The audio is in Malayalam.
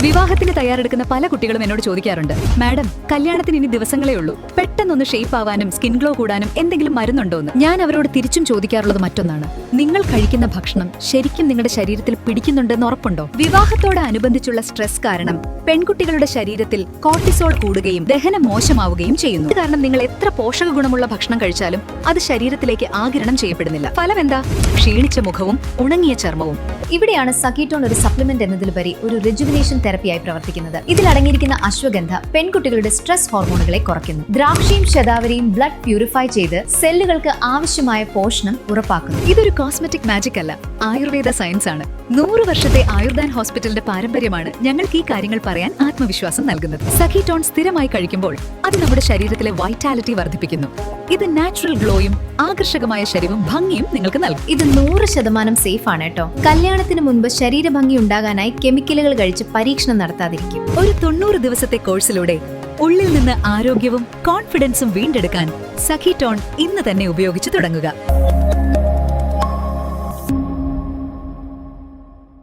വിവാഹത്തിന് തയ്യാറെടുക്കുന്ന പല കുട്ടികളും എന്നോട് ചോദിക്കാറുണ്ട്, മാഡം കല്യാണത്തിന് ഇനി ദിവസങ്ങളേ ഉള്ളൂ, പെട്ടെന്നൊന്ന് ഷേപ്പ് ആവാനും സ്കിൻ ഗ്ലോ കൂടാനും എന്തെങ്കിലും മരുന്നുണ്ടോന്ന്. ഞാൻ അവരോട് തിരിച്ചും ചോദിക്കാറുള്ളത് മറ്റൊന്നാണ്, നിങ്ങൾ കഴിക്കുന്ന ഭക്ഷണം ശരിക്കും നിങ്ങളുടെ ശരീരത്തിൽ പിടിക്കുന്നുണ്ടെന്ന് ഉറപ്പുണ്ടോ? വിവാഹത്തോടനുബന്ധിച്ചുള്ള സ്ട്രെസ് കാരണം പെൺകുട്ടികളുടെ ശരീരത്തിൽ കോർട്ടിസോൾ കൂടുകയും ദഹനം മോശമാവുകയും ചെയ്യുന്നു. കാരണം നിങ്ങൾ എത്ര പോഷക ഗുണമുള്ള ഭക്ഷണം കഴിച്ചാലും അത് ശരീരത്തിലേക്ക് ആഗിരണം ചെയ്യപ്പെടുന്നില്ല. ഫലം എന്താ? ക്ഷീണിച്ച മുഖവും ഉണങ്ങിയ ചർമ്മവും. ഇവിടെയാണ് സഖീടോൺ ഒരു സപ്ലിമെന്റ് എന്നതിലുപരി ഒരു റെജുവിനേഷൻ തെറപ്പിയായി പ്രവർത്തിക്കുന്നത്. ഇതിലടങ്ങിയിരിക്കുന്ന അശ്വഗന്ധ പെൺകുട്ടികളുടെ സ്ട്രെസ് ഹോർമോണുകളെ കുറയ്ക്കുന്നു. ദ്രാക്ഷയും ശതാവരിയും ബ്ലഡ് പ്യൂരിഫൈ ചെയ്ത് സെല്ലുകൾക്ക് ആവശ്യമായ പോഷണം ഉറപ്പാക്കുന്നു. ഇതൊരു കോസ്മെറ്റിക് മാജിക് അല്ല, ആയുർവേദ സയൻസ് ആണ്. 100 വർഷത്തെ ആയുർദാൻ ഹോസ്പിറ്റലിന്റെ പാരമ്പര്യമാണ് ഞങ്ങൾക്ക് ഈ കാര്യങ്ങൾ പറയാൻ ആത്മവിശ്വാസം നൽകുന്നത്. സഖീടോൺ സ്ഥിരമായി കഴിക്കുമ്പോൾ അത് നമ്മുടെ ശരീരത്തിലെ വൈറ്റാലിറ്റി വർദ്ധിപ്പിക്കുന്നു. ഇത് നാച്ചുറൽ ഗ്ലോയും ആകർഷകമായ ശരീരവും ഭംഗിയും നിങ്ങൾക്ക് നൽകും. ഇത് 100% സേഫ് ആണ് കേട്ടോ. കല്യാണത്തിന് മുൻപ് ശരീരഭംഗി ഉണ്ടാകാനായി കെമിക്കലുകൾ കഴിച്ച് പരീക്ഷണം നടത്താതിരിക്കും. ഒരു 90 ദിവസത്തെ കോഴ്സിലൂടെ ഉള്ളിൽ നിന്ന് ആരോഗ്യവും കോൺഫിഡൻസും വീണ്ടെടുക്കാൻ സഖീടോൺ ഇന്ന് തന്നെ ഉപയോഗിച്ചു തുടങ്ങുക.